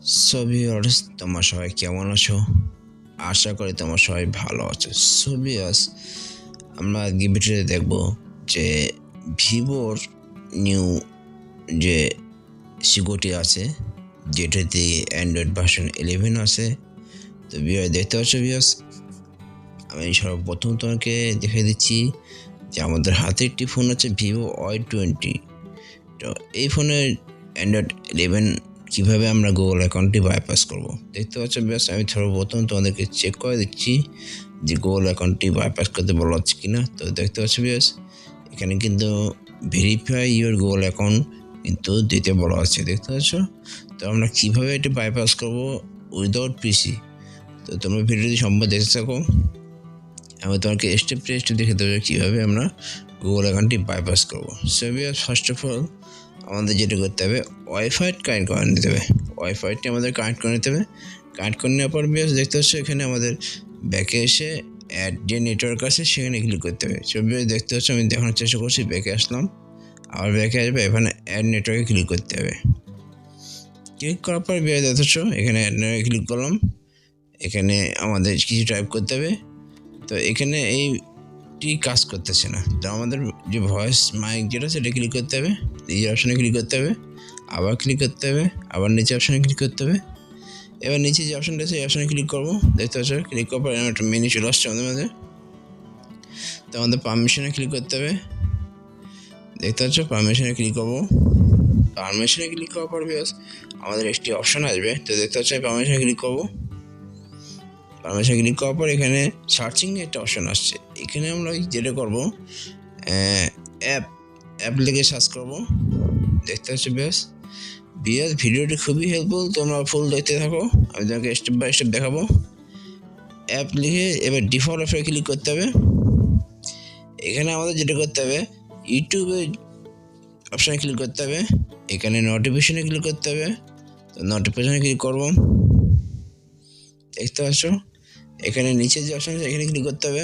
Viewers, তোমরা সবাই কেমন আছো? আশা করি তোমরা সবাই ভালো আছো। ভিউয়ার্স, আমরা আজকে ভিডিওতে দেখব যে ভিভোর নিউ যে সিকিউরিটি আছে, যেটাতে অ্যান্ড্রয়েড ভার্সন 11 আছে। তো ভিউয়ার্স, দেখতে পাচ্ছ ভিউয়ার্স, আমি সর্বপ্রথম তোমাকে দেখে দিচ্ছি যে আমাদের হাতে একটি ফোন আছে ভিভো Y20। তো এই ফোনের অ্যান্ড্রয়েড 11 কিভাবে আমরা গুগল অ্যাকাউন্টটি বাইপাস করব। দেখতে পাচ্ছ বেশ, আমি সর্বপ্রথম তোমাদেরকে চেক করে দিচ্ছি যে গুগল অ্যাকাউন্টটি বাইপাস করতে বলা হচ্ছে কিনা। তো দেখতে পাচ্ছ বেশ, এখানে কিন্তু ভেরিফাই ইউর গুগল অ্যাকাউন্ট কিন্তু দিতে বলা হচ্ছে। দেখতে পাচ্ছ, তো আমরা কিভাবে এটি বাইপাস করব উইদাউট পিসি। তো তোমরা ভিডিওটি সম্ভব দেখতে থাকো, আমি তোমাকে স্টেপ বাই স্টেপ দেখে দেবো কীভাবে আমরা গুগল অ্যাকাউন্টটি বাইপাস করবো। সো ফার্স্ট অফ অল আমাদের যেটা করতে হবে, ওয়াইফাই কানেক্ট করে নিতে হবে। ওয়াইফাইটি আমাদের কানেক্ট করে নিতে হবে। কানেক্ট করে নেওয়ার পর বেশ দেখতে পাচ্ছ এখানে আমাদের ব্যাকে এসে অ্যাড যে নেটওয়ার্ক আছে সেখানে ক্লিক করতে হবে। সো দেখতে পাচ্ছ আমি দেখানোর চেষ্টা করছি, ব্যাকে আসলাম, আবার ব্যাকে আসবে, এখানে অ্যাড নেটওয়ার্কে ক্লিক করতে হবে। ক্লিক করার পর বেশ দেখতে পাচ্ছ এখানে অ্যাড নেটওয়ার্কে ক্লিক করলাম। এখানে আমাদের কিছু টাইপ করতে হবে। তো এখানে এইটি কাজ করতেছে না, তো আমাদের যে ভয়েস মাইক যেটা সেটা ক্লিক করতে হবে, এই অপশানে ক্লিক করতে হবে, আবার ক্লিক করতে হবে, আবার নিচে অপশানে ক্লিক করতে হবে। এবার নিচে যে অপশানটা আছে এই অপশানে ক্লিক করবো। দেখতে পাচ্ছ ক্লিক করার পর একটা মেনু চলে আসছে আমাদের মাঝে। তো আমাদের পারমিশনে ক্লিক করতে হবে। দেখতে পাচ্ছ পারমিশনে ক্লিক করবো। পারমিশনে ক্লিক করার পর বেশ আমাদের একটি অপশান আসবে। তো দেখতে পাচ্ছ আমি পারমিশনে ক্লিক করবো। পারমিশন ক্লিক করার পর এখানে সার্চিং একটা অপশন আসছে। এখানে আমরা যেটা করবো, অ্যাপ লিখে সার্চ করবো। দেখতে পাচ্ছি বেশ ভিডিওটি খুবই হেল্পফুল, তোমরা ফুল দেখতে থাকো, আমি তোমাকে স্টেপ বাই স্টেপ দেখাবো। অ্যাপ লিখে এবার ডিফল্ট অপশনে ক্লিক করতে হবে। এখানে আমাদের যেটা করতে হবে, ইউটিউবে অপশানে ক্লিক করতে হবে। এখানে নোটিফিকেশনে ক্লিক করতে হবে। তো নোটিফিকেশনে ক্লিক করবো। দেখতে পাচ্ছ এখানে নিচে যে অপশন আছে এখানে ক্লিক করতে হবে।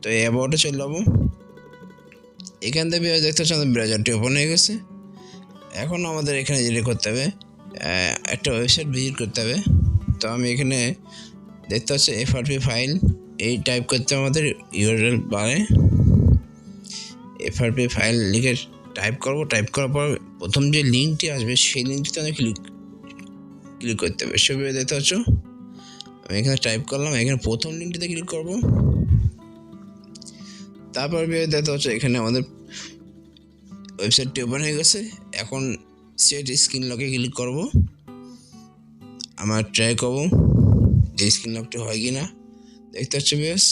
তো অ্যাবাউটে চলে যাবো। এখান থেকে দেখতে পাচ্ছ আমাদের ব্রাউজারটি ওপেন হয়ে গেছে। এখন আমাদের এখানে যেটা করতে হবে, একটা ওয়েবসাইট ভিজিট করতে হবে। তো আমি এখানে দেখতে পাচ্ছি FRP ফাইল, এই টাইপ করতে আমাদের ইউআরএল বারে FRP ফাইল লিখে টাইপ করব। টাইপ করার পর প্রথম যে লিঙ্কটি আসবে সেই লিঙ্কটিতে আমি ক্লিক করতে হবে। সেভাবে দেখতে পাচ্ছ আমি এখানে টাইপ করলাম, এখানে প্রথম লিঙ্কটিতে ক্লিক করব। তারপর দেখতে পাচ্ছ এখানে আমাদের ওয়েবসাইটটি ওপেন হয়ে গেছে। এখন সেট স্ক্রিন লকে ক্লিক করব। আমার ট্রাই করব যে স্ক্রিন লকটি হয় কি না। দেখতে পাচ্ছ বেশ,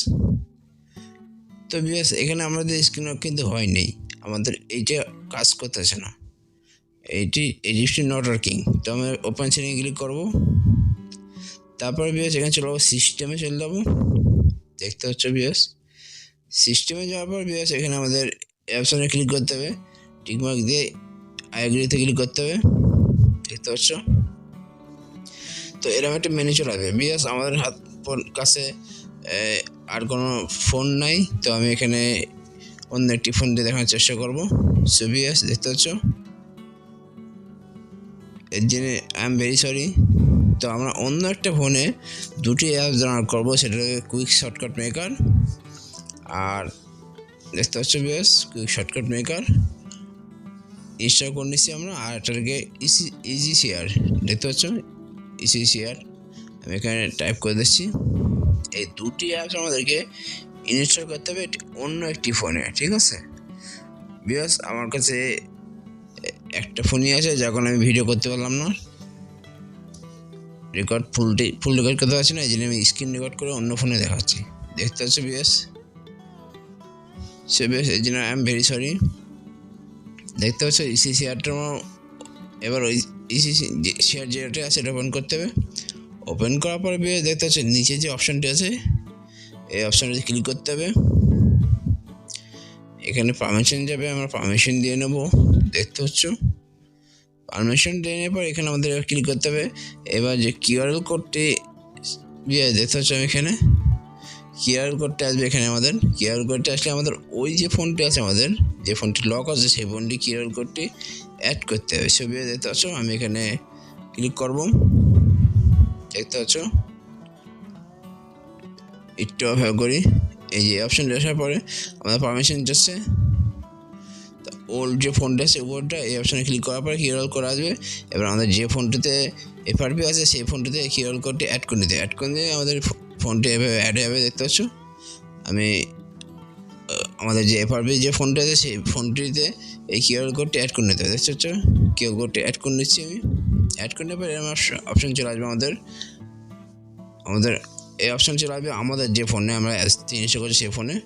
তো বেশ এখানে আমাদের স্ক্রিন লক কিন্তু হয়নি, আমাদের এইটা কাজ করতেছে না, এইটি নট ওয়ার্কিং। তো আমি ওপেন সেটিংয়ে ক্লিক করব। তারপর বেশ এখানে চলে যাবো, সিস্টেমে চলে যাবো। দেখতে পাচ্ছ বেশ, সিস্টেমে যাওয়ার পর বেশ এখানে আমাদের অপশনে ক্লিক করতে হবে, টিকমার্ক দিয়ে আই এগ্রিতে ক্লিক করতে হবে। দেখতে পাচ্ছ, তো এরকম একটা মেনু চলে আসবে। বেশ আমাদের কাছে আর কোনো ফোন নাই, তো আমি এখানে অন্য একটি ফোন দিয়ে দেখানোর চেষ্টা করবো। সো বেশ দেখতে পাচ্ছ, এর জন্য আই এম ভেরি সরি। তো আমরা অন্য একটা ফোনে দুটি অ্যাপ ডাউনলোড করবো, সেটা কুইক শর্টকাট মেকার আর দেখতে পাচ্ছ বেশ কুইক শর্টকাট মেকার ইনস্টল করে নিচ্ছি আমরা। আর এটাকে ইজি শেয়ার, দেখতে পাচ্ছ ইজি শেয়ার, আমি এখানে টাইপ করে দিচ্ছি। এই দুটি অ্যাপস আমাদেরকে ইনস্টল করতে হবে অন্য একটি ফোনে, ঠিক আছে বিকজ আমার কাছে একটা ফোনই আছে, যখন আমি ভিডিও করতে পারলাম না, ফুল রেকর্ড করতে পারছি না, এই জন্য আমি স্ক্রিন রেকর্ড করে অন্য ফোনে দেখাচ্ছি। দেখতে পাচ্ছ বেশ, সে বেশ এই জন্য আই এম ভেরি সরি। দেখতে পাচ্ছ ইসি শেয়ারটা এবার ওই ইসি শেয়ার যেটা আছে এটা ওপেন করতে হবে। ওপেন করার পরে বেশ দেখতে পাচ্ছ নিচে যে অপশানটি আছে এই অপশানটিতে ক্লিক করতে হবে। এখানে পারমিশন যাবে, আমরা পারমিশন দিয়ে নেব। দেখতে পাচ্ছ পারমিশন দিয়ে নেওয়ার পর এখানে আমাদের ক্লিক করতে হবে। এবার যে কিউআরএল কোডটি দেখতে পাচ্ছ আমি এখানে কিউআরএল কোডটা আসবে। এখানে আমাদের কিউআরএল কোডটা আসলে আমাদের ওই যে ফোনটি আছে, আমাদের যে ফোনটি লক আছে সেই ফোনটি কিউআরএল কোডটি অ্যাড করতে হবে। ছবি দেখতে পাচ্ছ আমি এখানে ক্লিক করব, দেখতে পাচ্ছ একটু অপেক্ষা করি। এই যে অপশনটা আসার পরে আমাদের পারমিশন যাচ্ছে, ওল্ড যে ফোনটা আছে উপরটা এই অপশনে ক্লিক করার পরে কিউআর কোড আসবে। এবার আমাদের যে ফোনটিতে এফআরপি আছে সেই ফোনটিতে কিউআর কোডটি অ্যাড করে নিতে আমাদের ফোনটি এভাবে অ্যাড হবে, দেখতে পাচ্ছ। আমি আমাদের যে এফআরপি যে ফোনটা আছে সেই ফোনটিতে এই কিউআর কোডটি অ্যাড করে নিতে হবে, দেখতে পাচ্ছ। কিউআর কোডটি অ্যাড করে নিচ্ছি আমি। অ্যাড করে নেওয়ার পরে আমার অপশন চলে আসবে আমাদের এই অপশন চলে আসবে আমাদের যে ফোনে আমরা ইনস্টল করছি সেই ফোনে।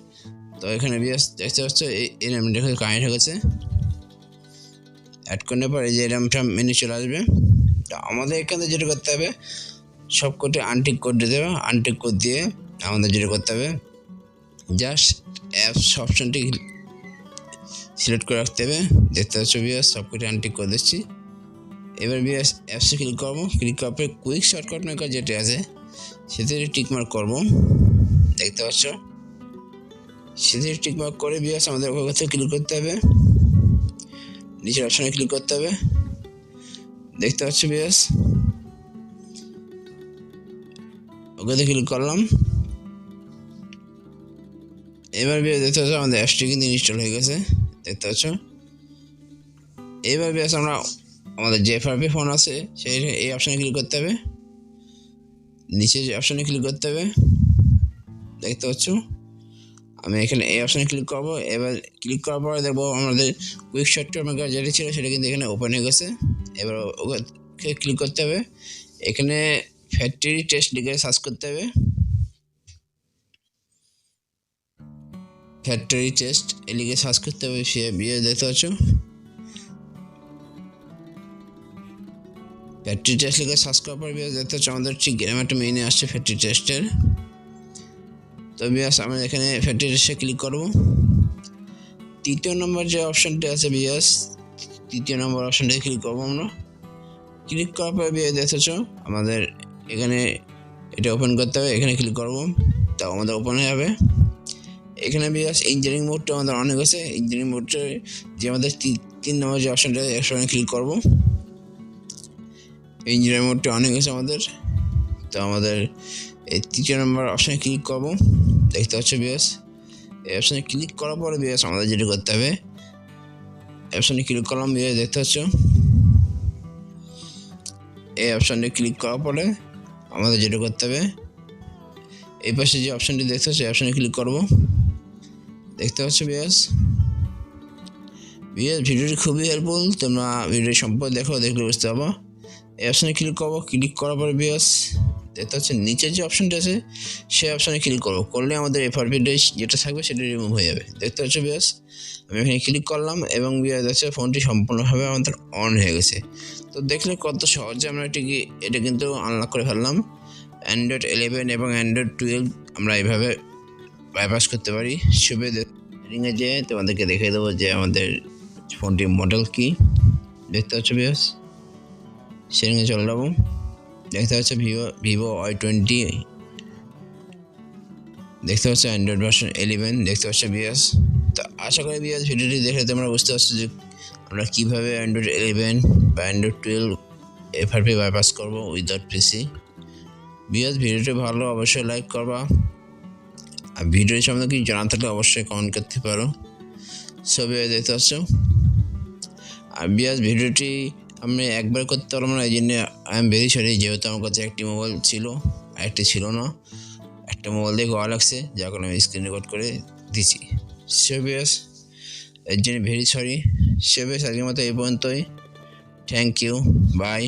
তো এখানে দেখতে পাচ্ছ এই নামটা কানেক্ট হয়ে গেছে। অ্যাড করার পর এই যে এরকমটা মেনু চলে আসবে। তো আমাদের এখানে যেটা করতে হবে সব কোডে আনটিক কোড দিতে হবে। আনটিক কোড দিয়ে আমাদের যেটা করতে হবে জাস্ট অ্যাপস অপশনটি সিলেক্ট করে রাখতে হবে, দেখতে পাচ্ছ ভিউয়ার্স সব কোডে আনটিক করে দিচ্ছি। এবার ভিউয়ার্স অ্যাপসে ক্লিক করবো, ক্লিক করার পরে কুইক শর্টকাট মেকার যেটা আছে সেতে টিক মার্ক করবো, দেখতে পাচ্ছ। সেতে টিক মার্ক করে ভিউয়ার্স আমাদের ওখান থেকে ক্লিক করতে হবে, নিচের অপশনে ক্লিক করতে হবে, দেখতে পাচ্ছ ভিউয়ার্স ওকে ক্লিক করলাম। এবার ভিউয়ার্স দেখতে পাচ্ছ আমাদের অ্যাপসটি কিন্তু ইনস্টল হয়ে গেছে, দেখতে পাচ্ছ। এবার ভিউয়ার্স আমরা আমাদের যে এফআরপি ফোন আছে সেই এই অপশনে ক্লিক করতে হবে, নিচে যে অপশনে ক্লিক করতে হবে, দেখতে পাচ্ছ। আমি এখানে এই অপশনে ক্লিক করবো। এবার ক্লিক করার পরে দেখবো আমাদের কুইক শর্টকাট মেকার যেটা ছিল সেটা কিন্তু এখানে ওপেন হয়ে গেছে। এবার ওকে ক্লিক করতে হবে, এখানে ফ্যাক্টরি টেস্ট লিখে সার্চ করতে হবে, ফ্যাক্টরি টেস্ট লিখে সার্চ করতে হবে। সে বিয়ে দেখতে পাচ্ছ ফ্যাক্টরি টেস্ট লিখে সার্চ করার পর বিয়ে দেখতে পাচ্ছ আমাদের ঠিক এরকম একটা মেইনে আসছে ফ্যাক্টরি টেস্টের। তো বিয়াস আমরা এখানে ফ্যাক্টরি টেস্টে ক্লিক করব। তৃতীয় নম্বর যে অপশনটি আছে বিয়াস, তৃতীয় নম্বর অপশনটাতে ক্লিক করবো আমরা। ক্লিক করার পর বিয়ে দেখতেছ আমাদের এখানে এটা ওপেন করতে হবে, এখানে ক্লিক করবো, তাও আমাদের ওপেন হয়ে যাবে। এখানে বিয়াস ইঞ্জিনিয়ারিং মোডটা আমাদের অনেক আছে। ইঞ্জিনিয়ারিং মোডটা যে আমাদের 3 নম্বর যে অপশনটা এখানে ক্লিক করবো, ইঞ্জিনিয়ারিং মোডটা অনেক আছে আমাদের। তো আমাদের এই 3 নম্বর অপশনে ক্লিক করবো, দেখতে পাচ্ছ বিয়াস। এই অপশনে ক্লিক করার পরে বিয়াস আমাদের যেটা করতে হবে অপশনে ক্লিক করলাম বিয়াস, দেখতে পাচ্ছ। এই অপশনে ক্লিক করার পরে আমাদের যেটা করতে হবে এই পাশে যে অপশনটি দেখতে পাচ্ছ এই অপশনে ক্লিক করব, দেখতে পাচ্ছ বিয়াস। ভিডিওটি খুবই হেল্পফুল, তোমরা ভিডিও সম্পর্কে দেখলে বুঝতে পারবো। এই অপশনে ক্লিক করবো, ক্লিক করার পরে বিয়াস দেখতে পাচ্ছ নিচের যে অপশনটা আছে সেই অপশনে ক্লিক করবো, করলে আমাদের এফআরপি যেটা থাকবে সেটা রিমুভ হয়ে যাবে, দেখতে পাচ্ছ বিয়াস। আমি এখানে ক্লিক করলাম এবং বিয়াস দেখছে ফোনটি সম্পূর্ণভাবে আমাদের অন হয়ে গেছে। তো দেখলে কত সহজে আমরা এটা কিন্তু আনলক করে ফেললাম। অ্যান্ড্রয়েড 11 এবং অ্যান্ড্রয়েড 12 আমরা এইভাবে বাইপাস করতে পারি। সেটিংয়ে যেয়ে তোমাদেরকে দেখিয়ে দেবো যে আমাদের ফোনটির মডেল কি, দেখতে পাচ্ছ বিয়াস। সেটিংয়ে চলে যাবো, দেখতে পাচ্ছ ভিভো Y20, দেখতে পাচ্ছ অ্যান্ড্রয়েড ভার্সন 11, দেখতে পাচ্ছ বিয়াস। তো আশা করি বিয়াস ভিডিওটি দেখে তোমরা বুঝতে পারছো যে আমরা কীভাবে অ্যান্ড্রয়েড 11 বা অ্যান্ড্রয়েড 12 FRP বাইপাস করবো উইদাউট পিসি। বিয়াস ভিডিওটি ভালো অবশ্যই লাইক করবা, আর ভিডিওর সম্বন্ধে কিছু জানা থাকলে অবশ্যই কমেন্ট করতে পারো। ছবি দেখতে পাচ্ছ। আর বিয়াস ভিডিওটি আমি একবার করতে পারবো না, এই জন্য আই এম ভেরি সরি, যেহেতু আমার কাছে একটি মোবাইল ছিল আর একটি ছিল না। একটা মোবাইল দিয়ে করা লাগছে, যার কারণে আমি স্ক্রিন রেকর্ড করে দিচ্ছি। সো বিয়াস এর জন্য ভেরি সরি। সো বিয়াস আজকের মতো এই পর্যন্তই। Thank you, by.